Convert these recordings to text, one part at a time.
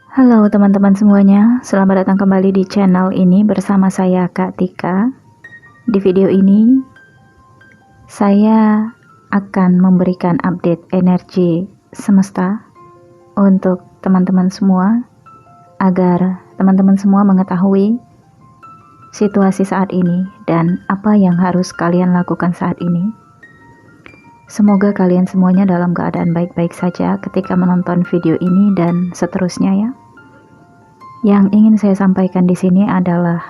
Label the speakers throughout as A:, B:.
A: Halo teman-teman semuanya, selamat datang kembali di channel ini bersama saya Kak Tika. Di video ini, saya akan memberikan update energi semesta untuk teman-teman semua, agar teman-teman semua mengetahui situasi saat ini dan apa yang harus kalian lakukan saat ini. Semoga kalian semuanya dalam keadaan baik-baik saja ketika menonton video ini dan seterusnya ya. Yang ingin saya sampaikan di sini adalah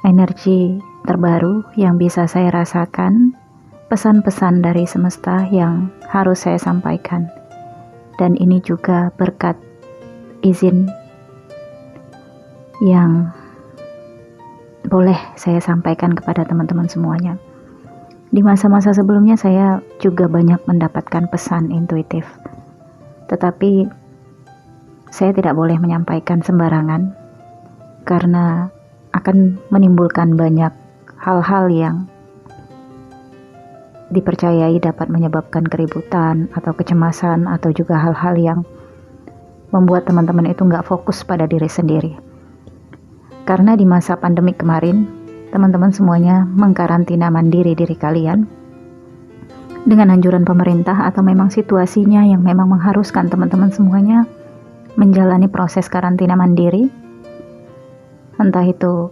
A: energi terbaru yang bisa saya rasakan, pesan-pesan dari semesta yang harus saya sampaikan. Dan ini juga berkat izin yang boleh saya sampaikan kepada teman-teman semuanya. Di masa-masa sebelumnya saya juga banyak mendapatkan pesan intuitif, tetapi saya tidak boleh menyampaikan sembarangan karena akan menimbulkan banyak hal-hal yang dipercayai dapat menyebabkan keributan atau kecemasan, atau juga hal-hal yang membuat teman-teman itu nggak fokus pada diri sendiri. Karena di masa pandemik kemarin, teman-teman semuanya mengkarantina mandiri diri kalian dengan anjuran pemerintah, atau memang situasinya yang memang mengharuskan teman-teman semuanya menjalani proses karantina mandiri, entah itu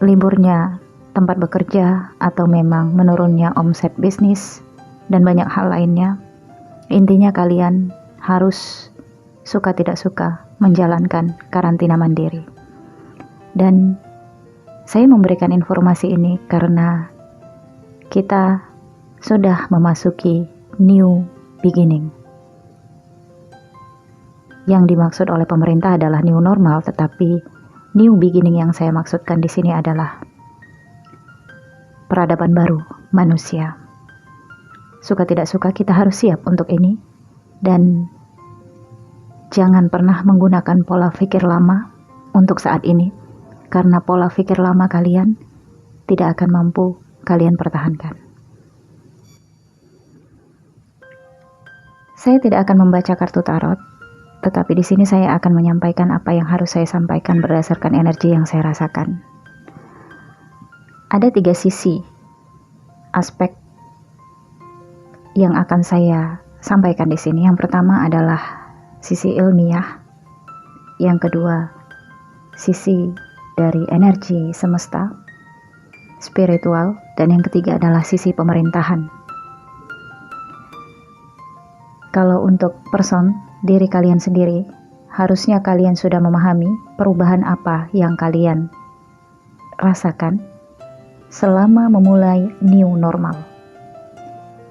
A: liburnya tempat bekerja atau memang menurunnya omset bisnis dan banyak hal lainnya. Intinya kalian harus suka tidak suka menjalankan karantina mandiri. Dan saya memberikan informasi ini karena kita sudah memasuki new beginning. Yang dimaksud oleh pemerintah adalah new normal, tetapi new beginning yang saya maksudkan di sini adalah peradaban baru manusia. Suka tidak suka kita harus siap untuk ini, dan jangan pernah menggunakan pola pikir lama untuk saat ini, karena pola pikir lama kalian tidak akan mampu kalian pertahankan. Saya tidak akan membaca kartu tarot, tetapi di sini saya akan menyampaikan apa yang harus saya sampaikan berdasarkan energi yang saya rasakan. Ada 3 sisi aspek yang akan saya sampaikan di sini. Yang pertama adalah sisi ilmiah, yang kedua sisi dari energi semesta, spiritual, dan yang ketiga adalah sisi pemerintahan. Kalau untuk diri kalian sendiri, harusnya kalian sudah memahami perubahan apa yang kalian rasakan selama memulai new normal.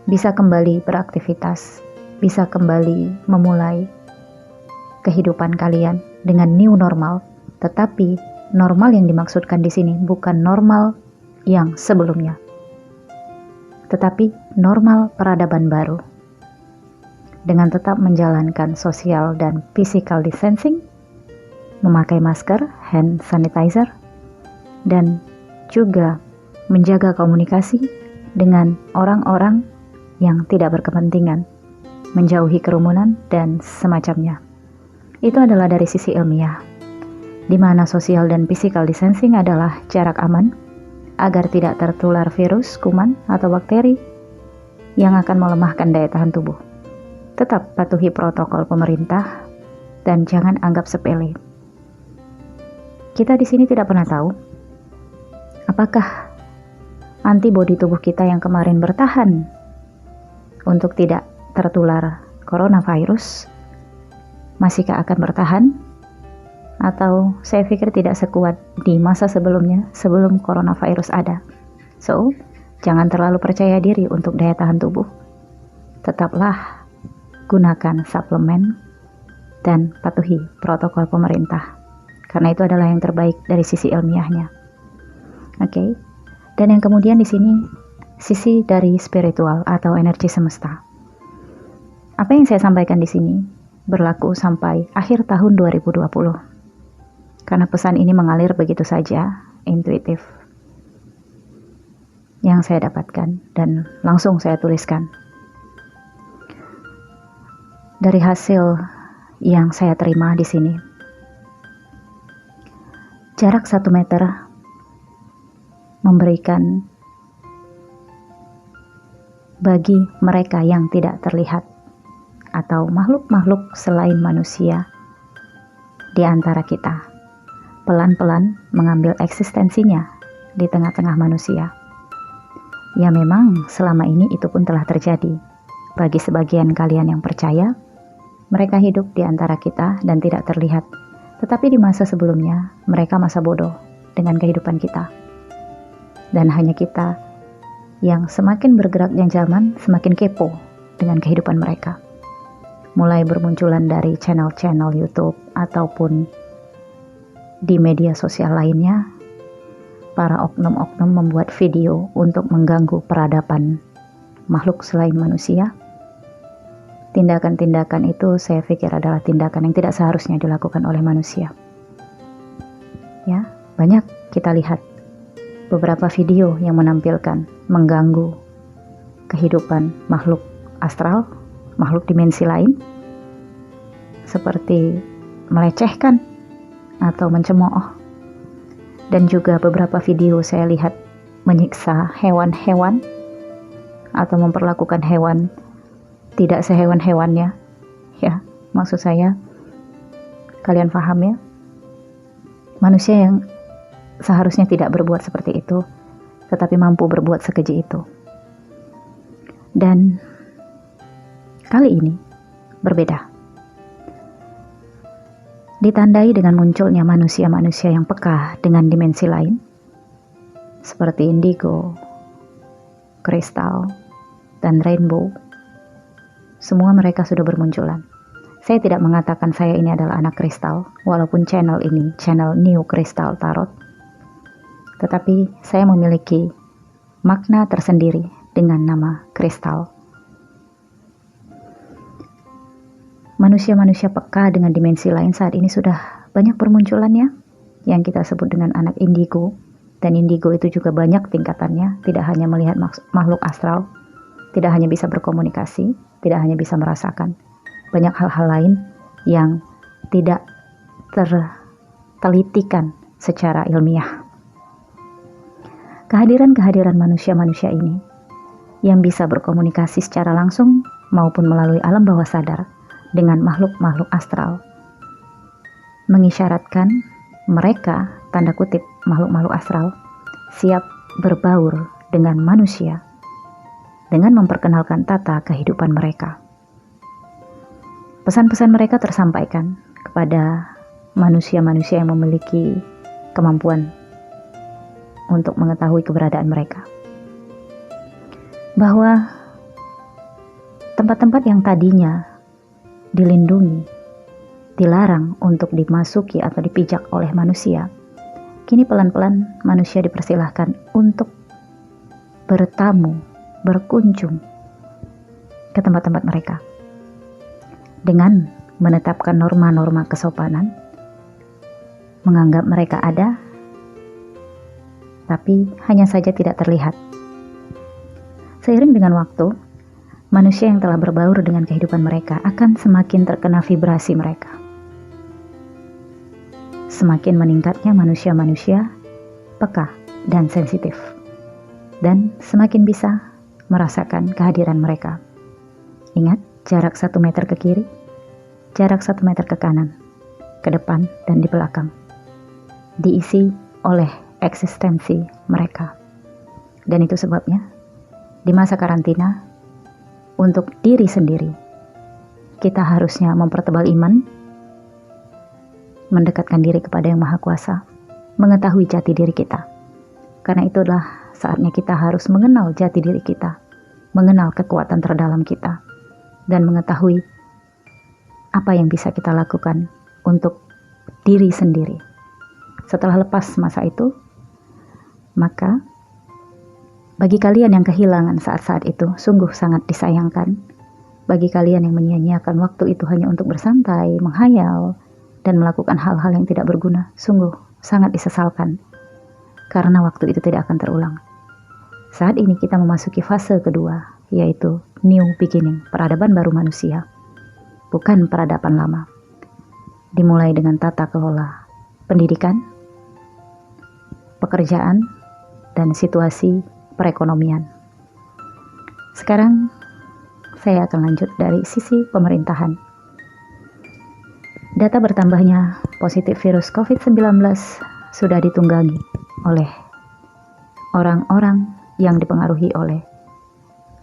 A: Bisa kembali beraktivitas, bisa kembali memulai kehidupan kalian dengan new normal, tetapi normal yang dimaksudkan di sini bukan normal yang sebelumnya, tetapi normal peradaban baru. Dengan tetap menjalankan social dan physical distancing, memakai masker, hand sanitizer, dan juga menjaga komunikasi dengan orang-orang yang tidak berkepentingan, menjauhi kerumunan dan semacamnya. Itu adalah dari sisi ilmiah, di mana social dan physical distancing adalah jarak aman agar tidak tertular virus, kuman, atau bakteri yang akan melemahkan daya tahan tubuh. Tetap patuhi protokol pemerintah dan jangan anggap sepele. Kita di sini tidak pernah tahu apakah antibodi tubuh kita yang kemarin bertahan untuk tidak tertular coronavirus masihkah akan bertahan, atau saya pikir tidak sekuat di masa sebelumnya, sebelum coronavirus ada. So, jangan terlalu percaya diri untuk daya tahan tubuh. Tetaplah gunakan suplemen dan patuhi protokol pemerintah, karena itu adalah yang terbaik dari sisi ilmiahnya. Oke. Dan yang kemudian di sini sisi dari spiritual atau energi semesta. Apa yang saya sampaikan di sini berlaku sampai akhir tahun 2020. Karena pesan ini mengalir begitu saja, intuitif, yang saya dapatkan dan langsung saya tuliskan. Dari hasil yang saya terima di sini. Jarak 1 meter memberikan bagi mereka yang tidak terlihat atau makhluk-makhluk selain manusia di antara kita, pelan-pelan mengambil eksistensinya di tengah-tengah manusia. Ya memang selama ini itu pun telah terjadi. Bagi sebagian kalian yang percaya, mereka hidup di antara kita dan tidak terlihat. Tetapi di masa sebelumnya, mereka masa bodoh dengan kehidupan kita. Dan hanya kita yang semakin bergeraknya zaman, semakin kepo dengan kehidupan mereka. Mulai bermunculan dari channel-channel YouTube ataupun di media sosial lainnya, para oknum-oknum membuat video untuk mengganggu peradaban makhluk selain manusia. Tindakan-tindakan itu saya pikir adalah tindakan yang tidak seharusnya dilakukan oleh manusia. Ya, banyak kita lihat beberapa video yang menampilkan mengganggu kehidupan makhluk astral, makhluk dimensi lain, seperti melecehkan atau mencemooh. Dan juga beberapa video saya lihat menyiksa hewan-hewan atau memperlakukan hewan tidak sehewan-hewannya. Ya, maksud saya kalian paham ya? Manusia yang seharusnya tidak berbuat seperti itu, tetapi mampu berbuat sekeji itu. Dan kali ini berbeda. Ditandai dengan munculnya manusia-manusia yang peka dengan dimensi lain, seperti indigo, kristal, dan rainbow. Semua mereka sudah bermunculan. Saya tidak mengatakan saya ini adalah anak kristal, walaupun channel ini, channel New Crystal Tarot. Tetapi saya memiliki makna tersendiri dengan nama kristal. Manusia-manusia peka dengan dimensi lain saat ini sudah banyak bermunculannya, yang kita sebut dengan anak indigo. Dan indigo itu juga banyak tingkatannya, tidak hanya melihat makhluk astral, tidak hanya bisa berkomunikasi, tidak hanya bisa merasakan. Banyak hal-hal lain yang tidak tertelitikan secara ilmiah. Kehadiran manusia-manusia ini yang bisa berkomunikasi secara langsung maupun melalui alam bawah sadar dengan makhluk-makhluk astral mengisyaratkan mereka, tanda kutip, makhluk-makhluk astral siap berbaur dengan manusia dengan memperkenalkan tata kehidupan mereka. Pesan-pesan mereka tersampaikan kepada manusia-manusia yang memiliki kemampuan untuk mengetahui keberadaan mereka. Bahwa tempat-tempat yang tadinya dilindungi, dilarang untuk dimasuki atau dipijak oleh manusia, kini pelan-pelan manusia dipersilahkan untuk bertamu, berkunjung ke tempat-tempat mereka dengan menetapkan norma-norma kesopanan, menganggap mereka ada, tapi hanya saja tidak terlihat. Seiring dengan waktu, manusia yang telah berbaur dengan kehidupan mereka akan semakin terkena vibrasi mereka. Semakin meningkatnya manusia-manusia peka dan sensitif, dan semakin bisa merasakan kehadiran mereka. Ingat, jarak 1 meter ke kiri, jarak 1 meter ke kanan, ke depan dan di belakang, diisi oleh eksistensi mereka. Dan itu sebabnya, di masa karantina, untuk diri sendiri, kita harusnya mempertebal iman, mendekatkan diri kepada Yang Maha Kuasa, mengetahui jati diri kita. Karena itulah saatnya kita harus mengenal jati diri kita, mengenal kekuatan terdalam kita, dan mengetahui apa yang bisa kita lakukan untuk diri sendiri. Setelah lepas masa itu, maka bagi kalian yang kehilangan saat-saat itu, sungguh sangat disayangkan. Bagi kalian yang menyia-nyiakan waktu itu hanya untuk bersantai, menghayal, dan melakukan hal-hal yang tidak berguna, sungguh sangat disesalkan. Karena waktu itu tidak akan terulang. Saat ini kita memasuki fase kedua, yaitu new beginning, peradaban baru manusia, bukan peradaban lama. dimulai dengan tata kelola pendidikan, pekerjaan, dan situasi perekonomian. Sekarang saya akan lanjut dari sisi pemerintahan. Data bertambahnya positif virus COVID-19 sudah ditunggangi oleh orang-orang yang dipengaruhi oleh,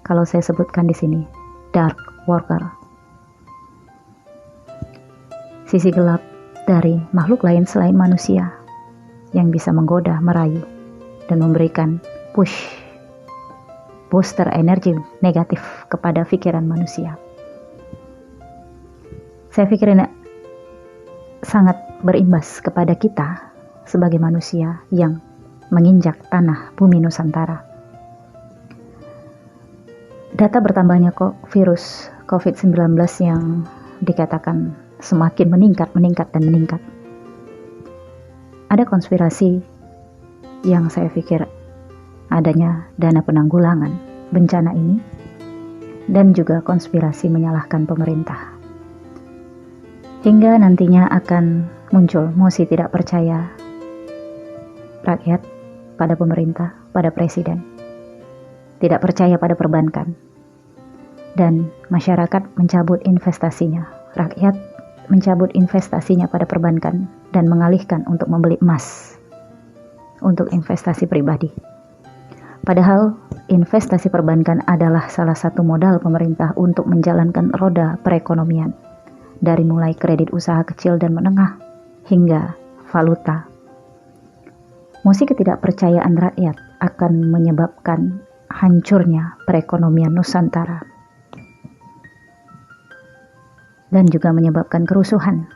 A: kalau saya sebutkan di sini, dark worker. Sisi gelap dari makhluk lain selain manusia yang bisa menggoda, merayu, dan memberikan booster energi negatif kepada pikiran manusia. Saya pikir ini sangat berimbas kepada kita sebagai manusia yang menginjak tanah bumi Nusantara. Data bertambahnya virus COVID-19 yang dikatakan semakin meningkat. Ada konspirasi yang saya pikir adanya dana penanggulangan bencana ini, dan juga konspirasi menyalahkan pemerintah. Hingga nantinya akan muncul mosi tidak percaya rakyat pada pemerintah, pada presiden, tidak percaya pada perbankan, dan masyarakat mencabut investasinya. Rakyat mencabut investasinya pada perbankan dan mengalihkan untuk membeli emas untuk investasi pribadi. Padahal investasi perbankan adalah salah satu modal pemerintah untuk menjalankan roda perekonomian, dari mulai kredit usaha kecil dan menengah hingga valuta. Mosi ketidakpercayaan rakyat akan menyebabkan hancurnya perekonomian Nusantara dan juga menyebabkan kerusuhan.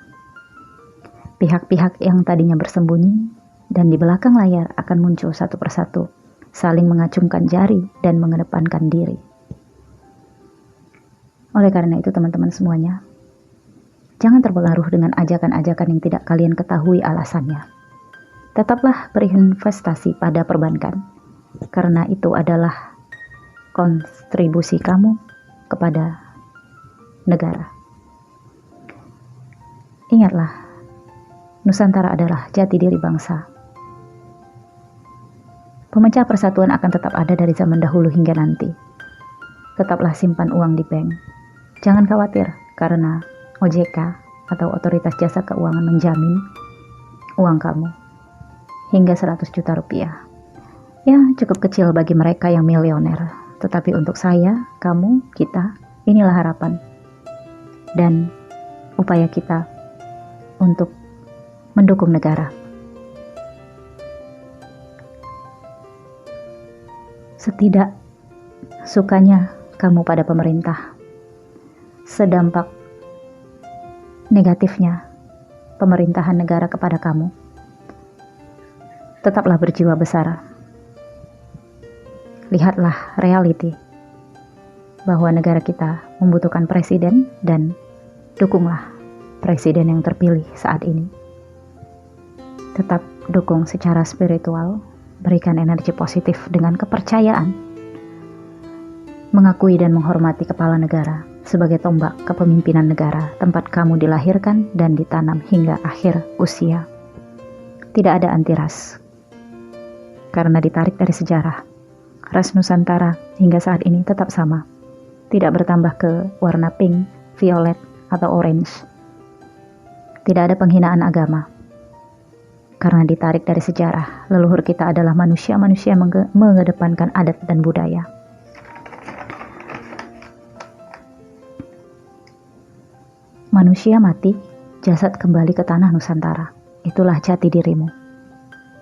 A: Pihak-pihak yang tadinya bersembunyi dan di belakang layar akan muncul satu persatu, saling mengacungkan jari dan mengedepankan diri. Oleh karena itu teman-teman semuanya, jangan terpengaruh dengan ajakan-ajakan yang tidak kalian ketahui alasannya. Tetaplah berinvestasi pada perbankan, karena itu adalah kontribusi kamu kepada negara. Ingatlah, Nusantara adalah jati diri bangsa. Pemecah persatuan akan tetap ada dari zaman dahulu hingga nanti. Tetaplah simpan uang di bank. Jangan khawatir, karena OJK atau Otoritas Jasa Keuangan menjamin uang kamu hingga 100 juta rupiah. Ya, cukup kecil bagi mereka yang milioner. Tetapi untuk saya, kamu, kita, inilah harapan dan upaya kita untuk mendukung negara. Setidak sukanya kamu pada pemerintah, sedampak negatifnya pemerintahan negara kepada kamu, tetaplah berjiwa besar. Lihatlah reality bahwa negara kita membutuhkan presiden, dan dukunglah presiden yang terpilih saat ini. Tetap dukung secara spiritual, berikan energi positif dengan kepercayaan, mengakui dan menghormati kepala negara sebagai tombak kepemimpinan negara, tempat kamu dilahirkan dan ditanam hingga akhir usia. Tidak ada anti ras, karena ditarik dari sejarah, ras Nusantara hingga saat ini tetap sama, tidak bertambah ke warna pink, violet, atau orange. Tidak ada penghinaan agama, karena ditarik dari sejarah, leluhur kita adalah manusia-manusia yang mengedepankan adat dan budaya. Manusia mati, jasad kembali ke tanah Nusantara. Itulah jati dirimu.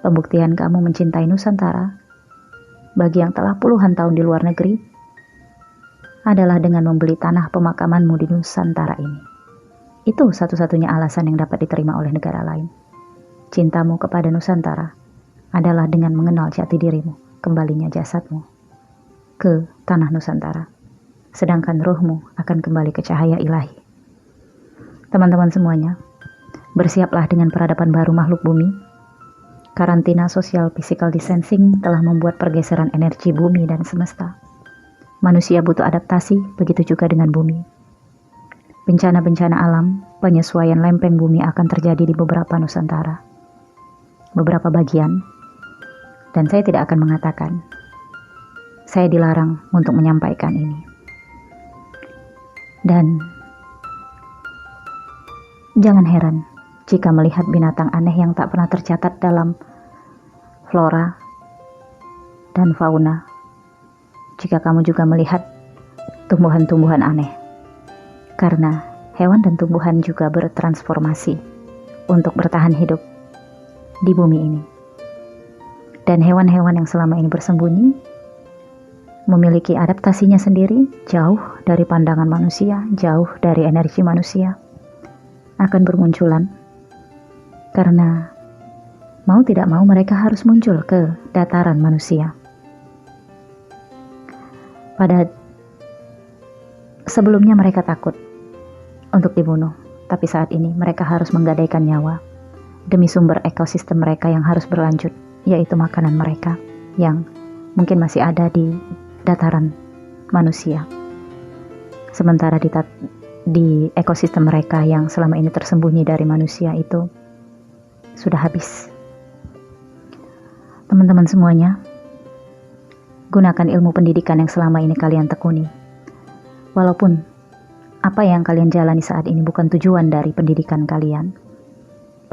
A: Pembuktian kamu mencintai Nusantara, bagi yang telah puluhan tahun di luar negeri, adalah dengan membeli tanah pemakamanmu di Nusantara ini. Itu satu-satunya alasan yang dapat diterima oleh negara lain. Cintamu kepada Nusantara adalah dengan mengenal jati dirimu, kembalinya jasadmu ke tanah Nusantara, sedangkan ruhmu akan kembali ke cahaya ilahi. Teman-teman semuanya, bersiaplah dengan peradaban baru makhluk bumi. Karantina sosial physical distancing telah membuat pergeseran energi bumi dan semesta. Manusia butuh adaptasi, begitu juga dengan bumi. bencana-bencana alam, penyesuaian lempeng bumi akan terjadi di beberapa Nusantara, beberapa bagian, dan saya tidak akan mengatakan. Saya dilarang untuk menyampaikan ini. Dan jangan heran jika melihat binatang aneh yang tak pernah tercatat dalam flora dan fauna. Jika kamu juga melihat tumbuhan-tumbuhan aneh. Karena hewan dan tumbuhan juga bertransformasi untuk bertahan hidup di bumi ini. Dan hewan-hewan yang selama ini bersembunyi memiliki adaptasinya sendiri, jauh dari pandangan manusia, jauh dari energi manusia, akan bermunculan karena mau tidak mau mereka harus muncul ke dataran manusia. Pada sebelumnya mereka takut untuk dibunuh, tapi saat ini mereka harus menggadaikan nyawa demi sumber ekosistem mereka yang harus berlanjut, yaitu makanan mereka yang mungkin masih ada di dataran manusia. Sementara di ekosistem mereka yang selama ini tersembunyi dari manusia itu sudah habis. Teman-teman semuanya, gunakan ilmu pendidikan yang selama ini kalian tekuni. Walaupun apa yang kalian jalani saat ini bukan tujuan dari pendidikan kalian,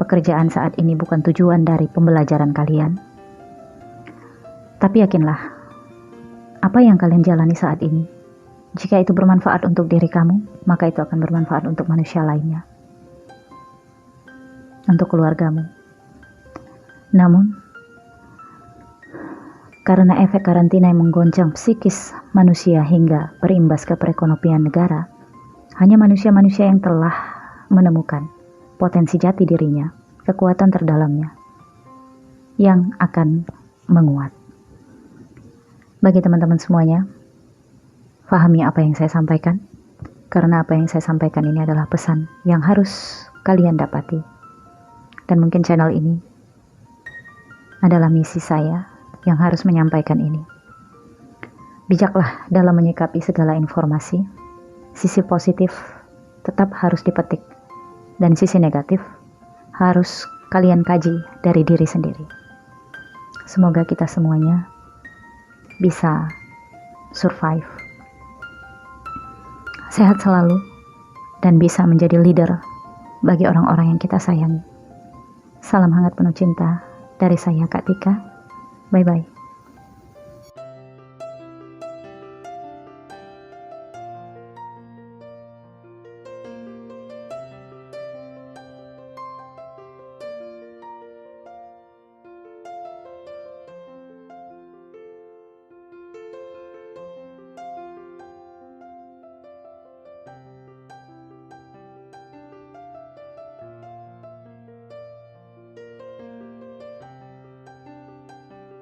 A: pekerjaan saat ini bukan tujuan dari pembelajaran kalian, tapi yakinlah, apa yang kalian jalani saat ini, jika itu bermanfaat untuk diri kamu, maka itu akan bermanfaat untuk manusia lainnya, untuk keluargamu. Namun, karena efek karantina yang menggoncang psikis manusia hingga berimbas ke perekonomian negara, hanya manusia-manusia yang telah menemukan potensi jati dirinya, kekuatan terdalamnya, yang akan menguat. Bagi teman-teman semuanya, pahami apa yang saya sampaikan, karena apa yang saya sampaikan ini adalah pesan yang harus kalian dapati. Dan mungkin channel ini adalah misi saya yang harus menyampaikan ini. Bijaklah dalam menyikapi segala informasi. Sisi positif tetap harus dipetik, dan sisi negatif harus kalian kaji dari diri sendiri. Semoga kita semuanya bisa survive, sehat selalu, dan bisa menjadi leader bagi orang-orang yang kita sayangi. Salam hangat penuh cinta dari saya, Kak Tika. Bye-bye.